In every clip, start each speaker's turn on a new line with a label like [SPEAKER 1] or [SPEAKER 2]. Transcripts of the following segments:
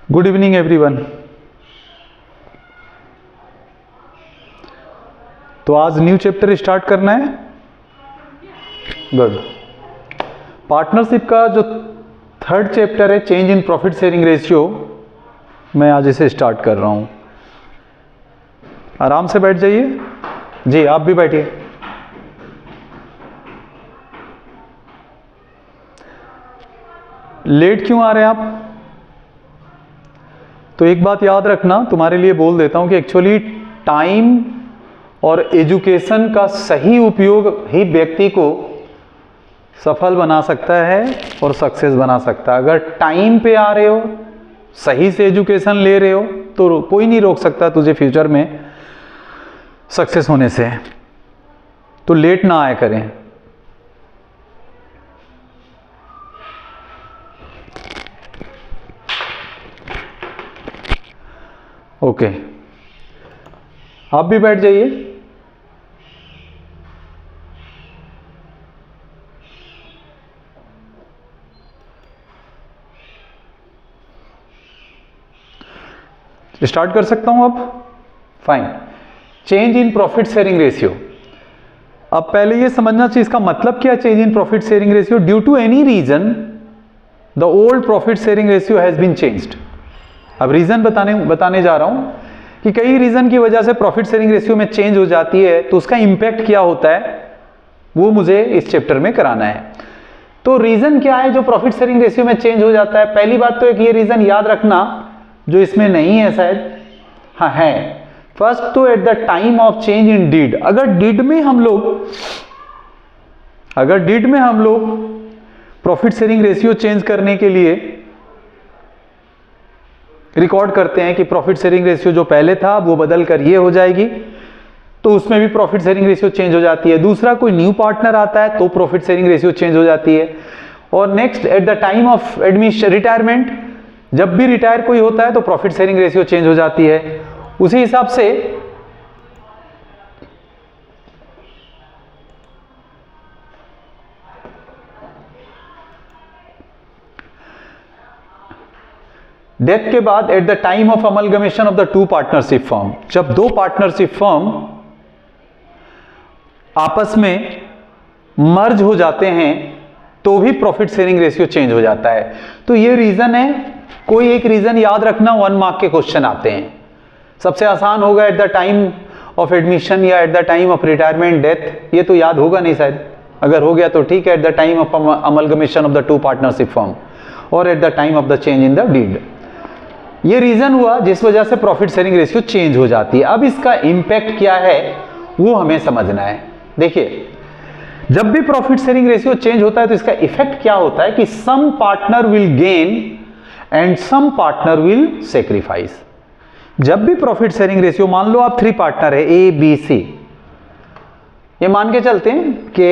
[SPEAKER 1] Good evening everyone. तो आज new chapter start करना है। गुड। पार्टनरशिप का जो थर्ड चैप्टर है change in profit sharing ratio, मैं आज इसे स्टार्ट कर रहा हूं। आराम से बैठ जाइए जी, आप भी बैठिए। लेट क्यों आ रहे हैं आप? तो एक बात याद रखना, तुम्हारे लिए बोल देता हूं कि एक्चुअली टाइम और एजुकेशन का सही उपयोग ही व्यक्ति को सफल बना सकता है और सक्सेस बना सकता है। अगर टाइम पे आ रहे हो, सही से एजुकेशन ले रहे हो, तो कोई नहीं रोक सकता तुझे फ्यूचर में सक्सेस होने से। तो लेट ना आया करें। ओके, आप भी बैठ जाइए। स्टार्ट कर सकता हूं अब? Fine. Change in profit sharing ratio. अब पहले ये समझना चाहिए इसका मतलब क्या है change in profit sharing ratio. Due to any reason the old profit sharing ratio has been changed. अब रीजन बताने जा रहा हूं कि कई रीजन की वजह से प्रॉफिट शेयरिंग रेशियो में चेंज हो जाती है, तो उसका इंपैक्ट क्या होता है वो मुझे इस चैप्टर में कराना है। तो रीजन क्या है जो प्रॉफिट शेयरिंग रेशियो में चेंज हो जाता है? पहली बात तो एक ये रीजन याद रखना जो इसमें नहीं है शायद, हाँ है। फर्स्ट तो at the time of change in deed. अगर डीड में हम लोग प्रॉफिट शेयरिंग रेशियो चेंज करने के लिए रिकॉर्ड करते हैं कि प्रॉफिट शेयरिंग रेशियो जो पहले था वो बदल कर ये हो जाएगी, तो उसमें भी प्रॉफिट शेयरिंग रेशियो चेंज हो जाती है। दूसरा, कोई न्यू पार्टनर आता है तो प्रॉफिट शेयरिंग रेशियो चेंज हो जाती है। और next, eight the time of admission retirement, जब भी रिटायर कोई होता है तो प्रॉफिट शेयरिंग रेशियो चेंज हो जाती है। उसी हिसाब से डेथ के बाद eight the time of amalgamation of the two partnership firm, जब दो पार्टनरशिप फर्म आपस में मर्ज हो जाते हैं तो भी प्रॉफिट शेयरिंग रेशियो चेंज हो जाता है। तो ये रीजन है। कोई एक रीजन याद रखना, 1 मार्क के क्वेश्चन आते हैं। सबसे आसान होगा at the time of admission या at the time of retirement death. ये तो याद होगा नहीं शायद, अगर हो गया तो ठीक है। At the time of amalgamation of the two partnership firm और at the time of the change in the deed. ये रीजन हुआ जिस वजह से प्रॉफिट शेयरिंग रेशियो चेंज हो जाती है। अब इसका इंपैक्ट क्या है वो हमें समझना है। देखिए, जब भी प्रॉफिट शेयरिंग रेशियो चेंज होता है तो इसका इफेक्ट क्या होता है कि some partner will gain and some partner will sacrifice. जब भी प्रॉफिट शेयरिंग रेशियो, मान लो आप 3 पार्टनर है ए बी सी, ये मान के चलते हैं कि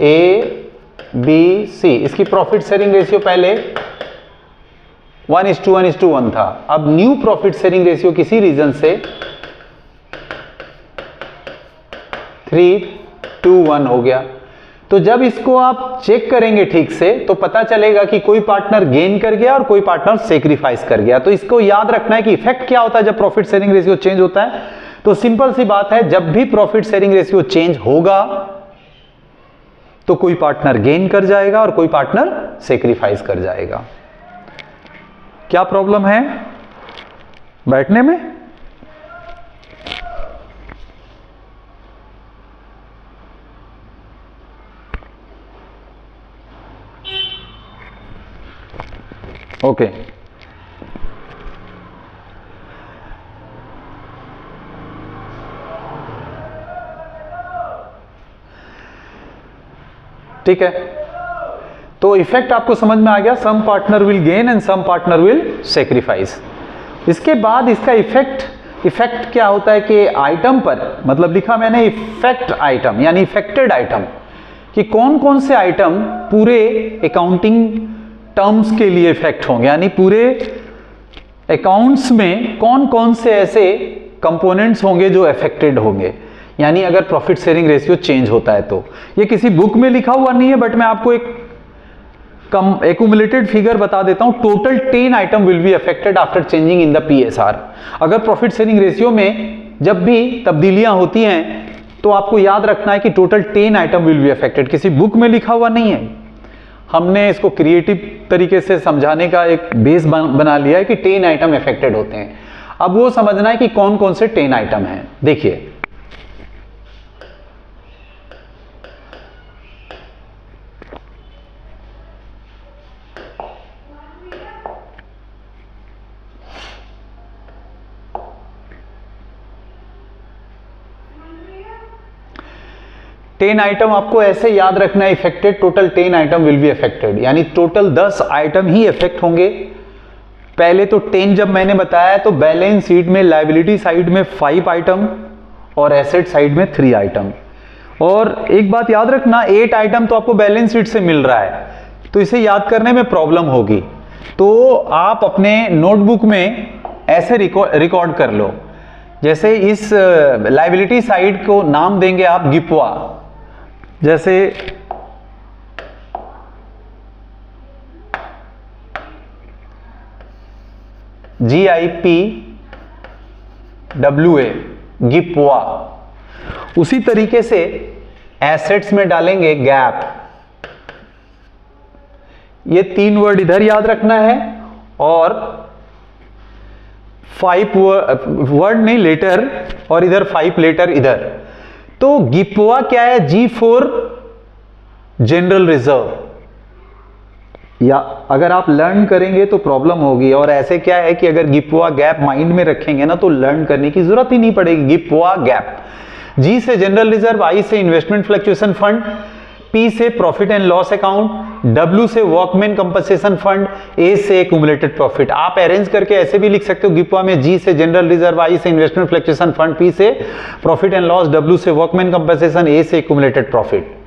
[SPEAKER 1] ए बी सी, इसकी प्रॉफिट शेयरिंग रेशियो पहले 1:1:1 था। अब न्यू प्रॉफिट शेयरिंग रेशियो किसी रीजन से 3:1 हो गया। तो जब इसको आप चेक करेंगे ठीक से तो पता चलेगा कि कोई पार्टनर गेन कर गया और कोई पार्टनर सेक्रीफाइस कर गया। तो इसको याद रखना है कि इफेक्ट क्या होता है जब प्रॉफिट शेयरिंग रेशियो चेंज होता है। तो सिंपल सी बात है, जब भी प्रॉफिट शेयरिंग रेशियो चेंज होगा तो कोई पार्टनर गेन कर जाएगा और कोई पार्टनर सेक्रीफाइस कर जाएगा। क्या प्रॉब्लम है बैठने में? ओके, ठीक है। तो इफेक्ट आपको समझ में आ गया, some partner will gain and some partner will sacrifice. इसके बाद इसका इफेक्ट क्या होता है कि आइटम पर, मतलब लिखा मैंने इफेक्ट आइटम यानी इफेक्टेड आइटम, कि कौन कौन से आइटम पूरे अकाउंटिंग टर्म्स के लिए इफेक्ट होंगे, यानी पूरे अकाउंट्स में कौन कौन से ऐसे कंपोनेंट्स होंगे जो अफेक्टेड होंगे। यानी अगर प्रॉफिट शेयरिंग रेशियो चेंज होता है तो। ये किसी बुक में लिखा हुआ नहीं है, बट मैं आपको एक एक्यूमुलेटेड फिगर बता देता हूं। Total 10 item will be affected after changing in the PSR। अगर प्रॉफिट शेयरिंग रेशियो में जब भी तब्दीलियां होती हैं तो आपको याद रखना है कि total 10 item will be affected. किसी बुक में लिखा हुआ नहीं है, हमने इसको क्रिएटिव तरीके से समझाने का एक बेस बना लिया है कि 10 आइटम अफेक्टेड होते हैं। अब वो समझना है कि कौन कौन से 10 आइटम हैं। देखिए, टेन आइटम आपको ऐसे याद रखना है affected. Total 10 item will be affected, यानी टोटल 10 आइटम ही इफेक्ट होंगे। पहले तो 10 जब मैंने बताया तो बैलेंस शीट में लायबिलिटी साइड में 5 आइटम और एसेट साइड में 3 आइटम। और एक बात याद रखना, 8 आइटम तो आपको बैलेंस शीट से मिल रहा है, तो इसे याद करने में प्रॉब्लम होगी। तो आप अपने नोटबुक में ऐसे रिकॉर्ड कर लो, जैसे इस लायबिलिटी साइड को नाम देंगे आप गिपवा, जैसे GIPWA, गिपवा। उसी तरीके से एसेट्स में डालेंगे गैप। ये 3 वर्ड इधर याद रखना है और 5 वर्ड नहीं लेटर, और इधर 5 लेटर इधर। तो गिपवा क्या है? G for general reserve. या अगर आप लर्न करेंगे तो प्रॉब्लम होगी, और ऐसे क्या है कि अगर गिपवा गैप माइंड में रखेंगे ना तो लर्न करने की जरूरत ही नहीं पड़ेगी। गिपवा गैप। G से जनरल रिजर्व, I से इन्वेस्टमेंट फ्लक्चुएशन फंड, P से profit and loss account, W से वर्कमैन कंपनसेशन फंड, A से एक्यूमुलेटेड प्रॉफिट। आप अरेंज करके ऐसे भी लिख सकते हो गिपवा में G से जनरल रिजर्व, I से इन्वेस्टमेंट फ्लक्चुएशन फंड, P से प्रॉफिट एंड लॉस, W से वर्कमैन कंपनसेशन, A से एक्यूमुलेटेड प्रॉफिट।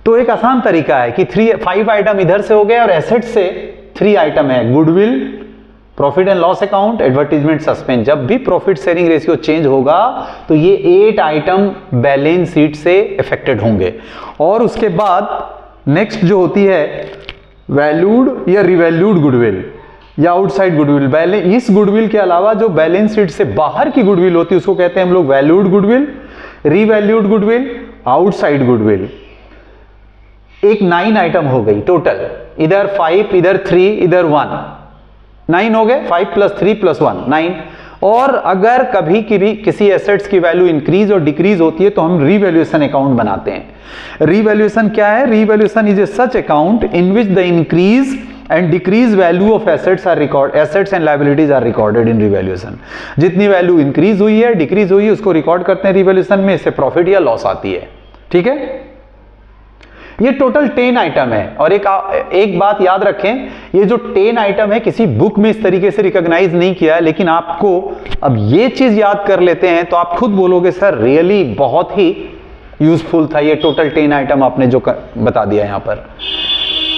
[SPEAKER 1] तो एक आसान तरीका है कि 5 आइटम इधर से हो गए और एसेट से 3 आइटम है, goodwill, profit and loss account, advertisement, suspense. जब भी प्रॉफिट शेयरिंग रेशियो चेंज होगा तो ये 8 आइटम बैलेंस शीट से अफेक्टेड होंगे। और उसके बाद नेक्स्ट जो होती है वैल्यूड या रिवैल्यूड गुडविल या आउटसाइड गुडविल। इस गुडविल के अलावा जो बैलेंस शीट से बाहर की गुडविल होती है उसको कहते हैं हम लोग valued goodwill, revalued goodwill, outside goodwill. एक 9 आइटम हो गई टोटल, इधर 5, इधर 3, इधर 1, 9 हो गए। 5 + 3 + 1 9। और अगर कभी किसी एसेट्स की वैल्यू इंक्रीज और डिक्रीज होती है तो हम रीवैल्यूएशन अकाउंट बनाते हैं। रीवैल्यूएशन क्या है? Revaluation is a such account in which the increase and decrease value of assets and liabilities are recorded in revaluation. जितनी वैल्यू इंक्रीज हुई है, डिक्रीज हुई है, उसको रिकॉर्ड करते हैं रिवैल्यूएशन में, इससे प्रॉफिट या लॉस आती है। ठीक है, ये टोटल 10 आइटम है। और एक बात याद रखें, ये जो 10 आइटम है किसी बुक में इस तरीके से रिकॉग्नाइज नहीं किया है, लेकिन आपको अब ये चीज याद कर लेते हैं तो आप खुद बोलोगे सर रियली बहुत ही यूजफुल था ये टोटल 10 आइटम आपने जो बता दिया यहां पर।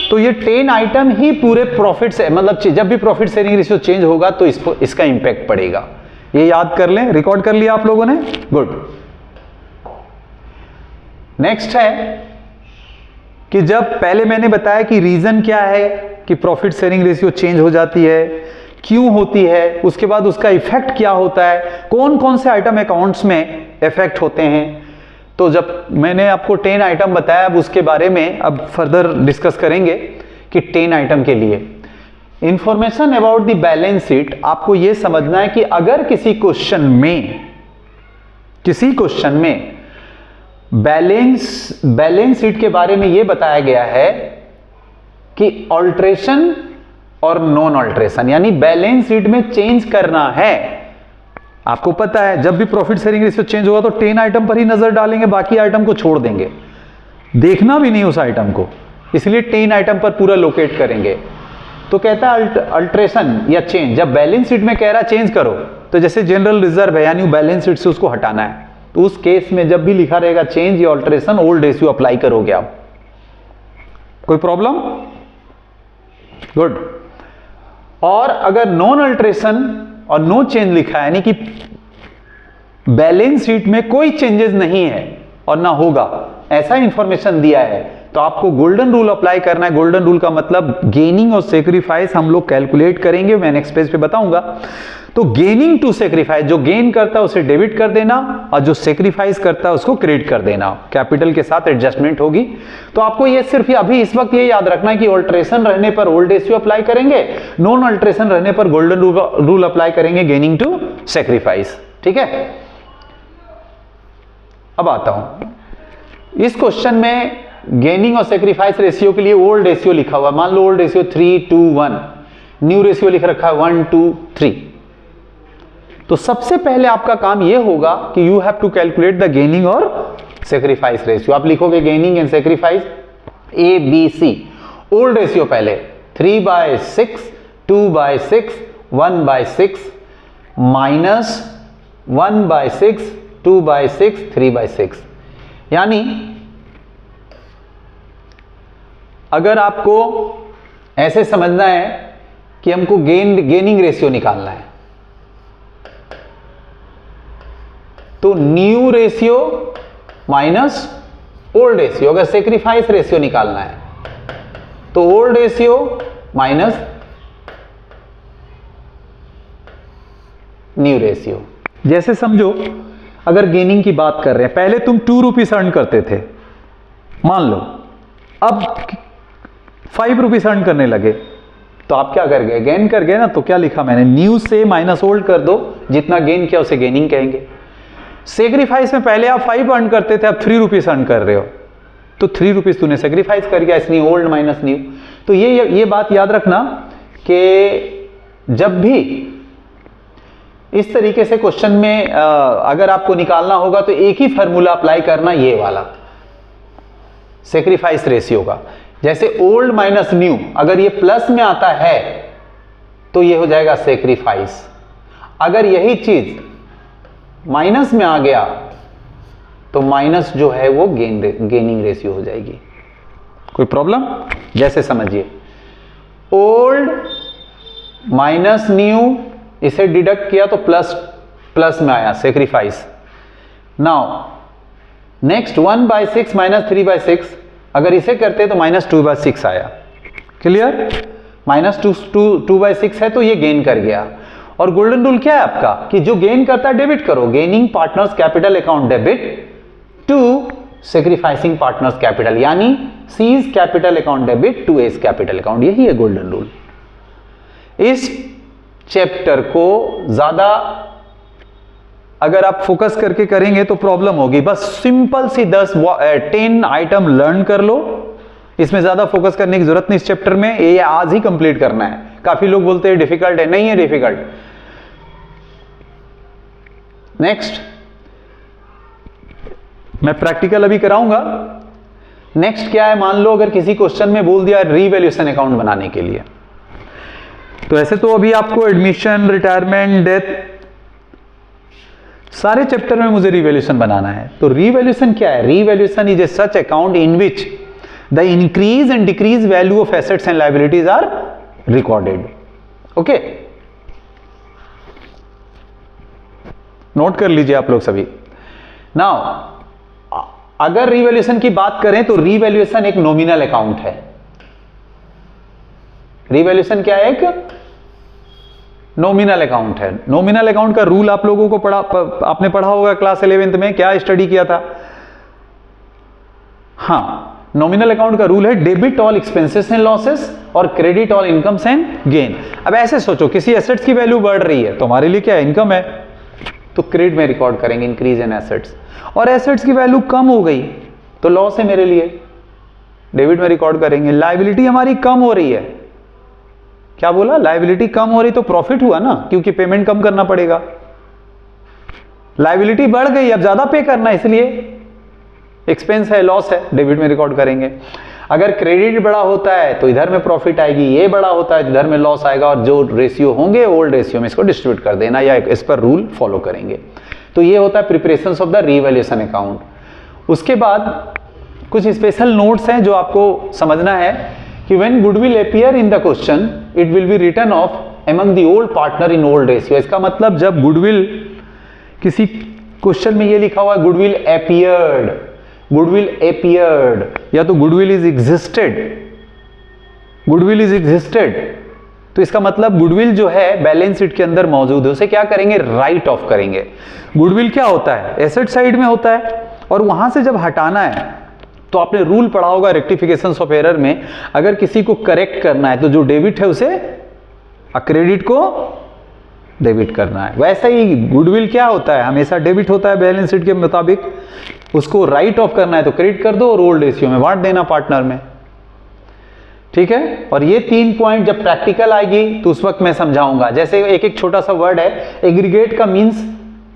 [SPEAKER 1] तो ये 10 आइटम ही पूरे प्रॉफिट से, मतलब जब भी प्रॉफिट शेयरिंग रेशियो चेंज होगा तो इसका इंपैक्ट पड़ेगा। ये याद कर लें, रिकॉर्ड कर लिया आप लोगों ने? गुड। नेक्स्ट है कि जब पहले मैंने बताया कि रीजन क्या है कि प्रॉफिट शेयरिंग रेशियो चेंज हो जाती है, क्यों होती है, उसके बाद उसका इफेक्ट क्या होता है, कौन कौन से आइटम अकाउंट्स में इफेक्ट होते हैं। तो जब मैंने आपको 10 आइटम बताया, अब उसके बारे में अब फर्दर डिस्कस करेंगे कि 10 आइटम के लिए information about the balance sheet. आपको यह समझना है कि अगर किसी क्वेश्चन में बैलेंस शीट के बारे में यह बताया गया है कि ऑल्ट्रेशन और नॉन ऑल्ट्रेशन, यानी बैलेंस शीट में चेंज करना है। आपको पता है जब भी प्रॉफिट शेयरिंग रेशियो चेंज होगा तो 10 आइटम पर ही नजर डालेंगे, बाकी आइटम को छोड़ देंगे, देखना भी नहीं उस आइटम को, इसलिए 10 आइटम पर पूरा लोकेट करेंगे। तो कहता है अल्ट्रेशन या चेंज। जब बैलेंस शीट में कह रहा चेंज करो, तो जैसे जनरल रिजर्व है यानी बैलेंस शीट से उसको हटाना है, तो उस केस में जब भी लिखा रहेगा चेंज या ऑल्ट्रेशन, ओल्ड रेशियो अप्लाई करोगे आप। कोई प्रॉब्लम? गुड। और अगर नॉन अल्ट्रेशन और नो चेंज लिखा है, यानी कि बैलेंस शीट में कोई चेंजेस नहीं है और ना होगा, ऐसा इंफॉर्मेशन दिया है, तो आपको गोल्डन रूल अप्लाई करना है। गोल्डन रूल का मतलब गेनिंग और सेक्रीफाइस हम लोग कैलकुलेट करेंगे, मैं नेक्स्ट पेज पे बताऊंगा। तो गेनिंग टू सेक्रीफाइस, जो गेन करता है उसे डेबिट कर देना और जो सेक्रीफाइस करता है उसको क्रेडिट कर देना, कैपिटल के साथ एडजस्टमेंट होगी। तो आपको ये सिर्फ अभी इस वक्त ये याद रखना है कि ऑल्ट्रेशन रहने पर ओल्ड रेशियो अप्लाई करेंगे, नॉन ऑल्ट्रेशन रहने पर गोल्डन रूल अप्लाई करेंगे गेनिंग टू सेक्रीफाइस। ठीक है, अब आता हूं इस क्वेश्चन में गेनिंग और सेक्रीफाइस रेशियो के लिए ओल्ड रेशियो लिखा हुआ, मान लो ओल्ड रेशियो 3:1, न्यू रेशियो लिख रखा है 1:3। तो सबसे पहले आपका काम यह होगा कि you have to calculate the gaining और सेक्रीफाइस रेशियो। आप लिखोगे gaining and sacrifice ABC, old ratio पहले 3/6, 2/6, 1/6, माइनस 1/6, 2/6, 3/6। यानी अगर आपको ऐसे समझना है कि हमको गेनिंग रेशियो निकालना है, तो new ratio minus old ratio. अगर सेक्रीफाइस रेशियो निकालना है तो old ratio minus new ratio. जैसे समझो अगर गेनिंग की बात कर रहे हैं, पहले तुम 2 रुपीज अर्न करते थे, मान लो अब 5 रुपीज अर्न करने लगे, तो आप क्या कर गए, गेन कर गए ना। तो क्या लिखा मैंने, न्यू से माइनस ओल्ड कर दो, जितना गेन किया उसे गेनिंग कहेंगे। सेक्रीफाइस में पहले आप 5 अर्न करते थे, अब 3 रुपीज अर्न कर रहे हो, तो 3 रुपीज तूने सेक्रीफाइस कर गया, इसलिए ओल्ड माइनस न्यू। तो ये बात याद रखना कि जब भी इस तरीके से क्वेश्चन में अगर आपको निकालना होगा तो एक ही फॉर्मूला अप्लाई करना, ये वाला सेक्रीफाइस रेशियो का। जैसे ओल्ड माइनस न्यू, अगर ये प्लस में आता है तो ये हो जाएगा सेक्रीफाइस, अगर यही चीज माइनस में आ गया तो माइनस जो है वो गेनिंग रेशियो हो जाएगी। कोई प्रॉब्लम? जैसे समझिए ओल्ड माइनस न्यू, इसे डिडक्ट किया तो प्लस में आया सेक्रीफाइस। नाउ नेक्स्ट 1/6 माइनस 3/6, अगर इसे करते तो -2/6 आया। क्लियर? -2/6 है तो ये गेन कर गया। और गोल्डन रूल क्या है आपका कि जो गेन करता है डेबिट करो, gaining partners capital account debit to sacrificing partners capital, यानी C's capital account debit to S capital account. यही है गोल्डन रूल। इस चैप्टर को ज्यादा अगर आप फोकस करके करेंगे तो प्रॉब्लम होगी। बस सिंपल सी 10 आइटम लर्न कर लो, इसमें ज्यादा फोकस करने की जरूरत नहीं इस चैप्टर में। ये आज ही कंप्लीट करना है। काफी लोग बोलते हैं डिफिकल्ट है, नहीं है डिफिकल्ट। नेक्स्ट मैं प्रैक्टिकल अभी कराऊंगा। नेक्स्ट क्या है, मान लो अगर किसी क्वेश्चन में बोल दिया रीवैल्यूएशन अकाउंट बनाने के लिए, तो ऐसे तो अभी आपको एडमिशन, रिटायरमेंट, डेथ, सारे चैप्टर में मुझे रीवैल्यूएशन बनाना है। तो रीवैल्यूएशन क्या है? Revaluation is a such account in which the increase and decrease value of assets and liabilities are recorded. Okay, note कर लीजिए आप लोग सभी। नाउ अगर रीवैल्यूएशन की बात करें तो रीवैल्यूएशन एक नॉमिनल अकाउंट है। रीवैल्यूएशन क्या है? एक नॉमिनल अकाउंट है। नॉमिनल अकाउंट का रूल आप लोगों को आपने पढ़ा होगा क्लास 11th में, क्या स्टडी किया था? हाँ, नॉमिनल अकाउंट का रूल है debit all expenses and losses और credit all incomes and gain. अब ऐसे सोचो किसी एसेट्स की वैल्यू बढ़ रही है तो हमारे लिए क्या है? इनकम है, तो क्रेडिट में रिकॉर्ड करेंगे इंक्रीज इन एसेट्स। और एसेट्स की वैल्यू कम हो गई तो लॉस है मेरे लिए, डेबिट में रिकॉर्ड करेंगे। लायबिलिटी हमारी कम हो रही है, क्या बोला? लायबिलिटी कम हो रही तो प्रॉफिट हुआ ना, क्योंकि पेमेंट कम करना पड़ेगा। लायबिलिटी बढ़ गई, अब ज्यादा पे करना, इसलिए एक्सपेंस है, लॉस है, डेबिट में रिकॉर्ड करेंगे। अगर क्रेडिट बड़ा होता है तो इधर में प्रॉफिट आएगी, ये बड़ा होता है तो इधर में लॉस आएगा, और जो रेशियो होंगे ओल्ड रेशियो में इसको डिस्ट्रीब्यूट कर देना, या इस पर रूल फॉलो करेंगे। तो ये होता है preparation of the revaluation account. उसके बाद कुछ स्पेशल नोट्स हैं जो आपको समझना है कि when goodwill appear in the question it will be written off among the old partner in old ratio. इसका मतलब जब गुडविल किसी क्वेश्चन में ये लिखा हुआ है गुडविल एपियर्ड, गुडविल एपियर्ड, या तो goodwill is existed, goodwill is existed. तो इसका मतलब गुडविल जो है बैलेंस शीट के अंदर मौजूद है, उसे क्या करेंगे, राइट ऑफ करेंगे। गुडविल क्या होता है, एसेट साइड में होता है, और वहां से जब हटाना है तो आपने रूल पढ़ा होगा रेक्टिफिकेशन ऑफ एरर में, अगर किसी को करेक्ट करना है तो जो डेबिट है उसे क्रेडिट को डेबिट करना है। वैसा ही गुडविल क्या होता है, हमेशा डेबिट होता है बैलेंस शीट के मुताबिक, उसको राइट ऑफ करना है तो क्रेडिट कर दो और ओल्ड रेशियो में बांट देना पार्टनर में, ठीक है। और ये 3 पॉइंट जब प्रैक्टिकल आएगी तो उस वक्त मैं समझाऊंगा। जैसे एक एक छोटा सा वर्ड है, एग्रीगेट का मीन्स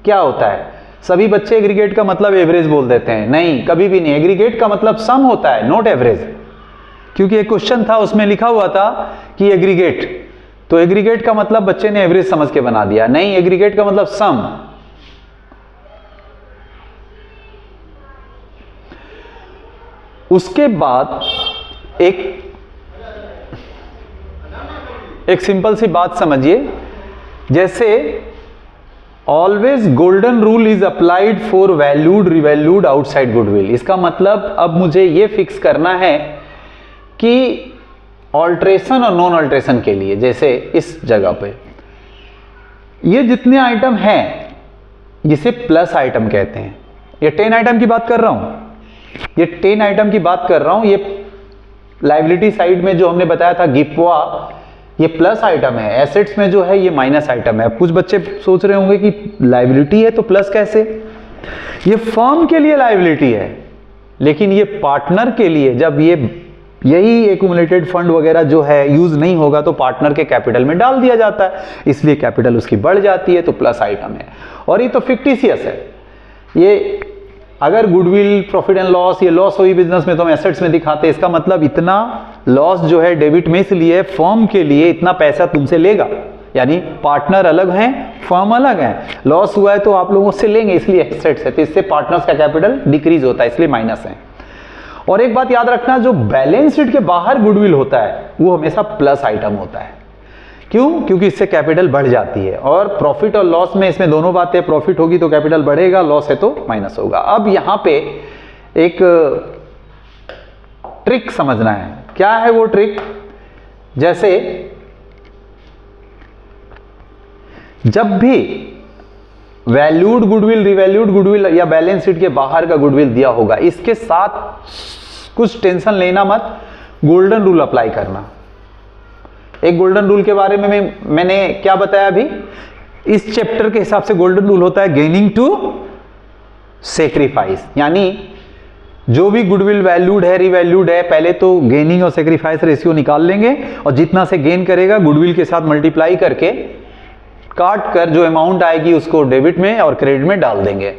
[SPEAKER 1] क्या होता है, सभी बच्चे एग्रीगेट का मतलब एवरेज बोल देते हैं, नहीं, कभी भी नहीं। एग्रीगेट का मतलब सम होता है, नॉट एवरेज, क्योंकि एक क्वेश्चन था उसमें लिखा हुआ था कि एग्रीगेट, तो एग्रीगेट का मतलब बच्चे ने एवरेज समझ के बना दिया, नहीं, एग्रीगेट का मतलब सम। उसके बाद एक सिंपल सी बात समझिए, जैसे always golden rule is applied for valued revalued outside goodwill. इसका मतलब अब मुझे यह फिक्स करना है कि ऑल्ट्रेशन और नॉन ऑल्ट्रेशन के लिए, जैसे इस जगह पे ये जितने आइटम हैं जिसे प्लस आइटम कहते हैं, ये 10 आइटम की बात कर रहा हूं, ये 10 आइटम की बात कर रहा हूं। ये लायबिलिटी साइड में जो हमने बताया था गिप्वा, ये प्लस आइटम है, एसेट्स में जो है ये माइनस आइटम है। कुछ बच्चे सोच रहे होंगे कि लायबिलिटी है तो प्लस कैसे, ये फर्म के लिए लायबिलिटी है, लेकिन ये पार्टनर के लिए, जब यही एक्यूमुलेटेड फंड वगैरह जो है यूज नहीं होगा तो पार्टनर के कैपिटल में डाल दिया जाता है, इसलिए कैपिटल उसकी बढ़ जाती है, तो प्लस आइटम है। और ये तो फिक्टिशियस है, ये अगर गुडविल, प्रॉफिट एंड लॉस, ये लॉस हुई बिजनेस में तो हम एसेट्स में दिखाते हैं, इसका मतलब इतना लॉस जो है डेबिट में इसलिए फर्म के लिए इतना पैसा तुमसे लेगा, यानी पार्टनर अलग हैं, फर्म अलग है, लॉस हुआ है तो आप लोगों से लेंगे, इसलिए एसेट्स है, तो इससे पार्टनर्स का कैपिटल डिक्रीज होता है, इसलिए माइनस है। और एक बात याद रखना, जो बैलेंस शीट के बाहर गुडविल होता है वो हमेशा प्लस आइटम होता है। क्यों? क्योंकि इससे कैपिटल बढ़ जाती है। और प्रॉफिट और लॉस में इसमें दोनों बातें, प्रॉफिट होगी तो कैपिटल बढ़ेगा, लॉस है तो माइनस होगा। अब यहां पे एक ट्रिक समझना है, क्या है वो ट्रिक, जैसे जब भी वैल्यूड गुडविल, रिवैल्यूड गुडविल या बैलेंस शीट के बाहर का गुडविल दिया होगा, इसके साथ कुछ टेंशन लेना मत, गोल्डन रूल अप्लाई करना। एक गोल्डन रूल के बारे में मैंने क्या बताया अभी, इस चैप्टर के हिसाब से गोल्डन रूल होता है गेनिंग टू सेक्रीफाइस, यानी जो भी गुडविल वैल्यूड है, रिवैल्यूड है, पहले तो गेनिंग और सेक्रीफाइस रेशियो निकाल लेंगे और जितना से गेन करेगा गुडविल के साथ मल्टीप्लाई करके काट कर जो अमाउंट आएगी उसको डेबिट में और क्रेडिट में डाल देंगे।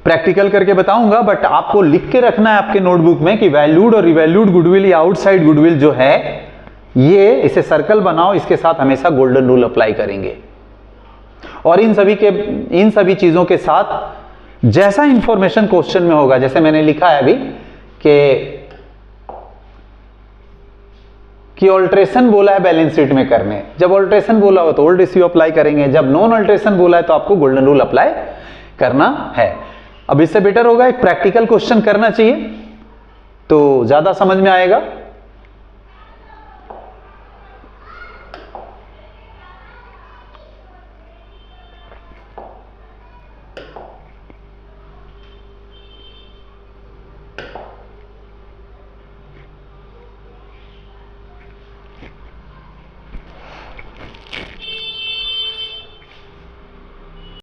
[SPEAKER 1] प्रैक्टिकल करके बताऊंगा, बट आपको लिख के रखना है आपके नोटबुक में कि वैल्यूड और रिवैल्यूड गुडविल या आउटसाइड गुडविल जो है, ये इसे सर्कल बनाओ, इसके साथ हमेशा गोल्डन रूल अप्लाई करेंगे। और इन सभी चीजों के साथ जैसा इंफॉर्मेशन क्वेश्चन में होगा, जैसे मैंने लिखा है अभी कि ऑल्ट्रेशन बोला है बैलेंस शीट में करने, जब ऑल्ट्रेशन बोला हो तो ओल्ड रेशियो अप्लाई करेंगे, जब नॉन ऑल्ट्रेशन बोला है तो आपको गोल्डन रूल अप्लाई करना है। अब इससे बेटर होगा एक प्रैक्टिकल क्वेश्चन करना चाहिए तो ज्यादा समझ में आएगा।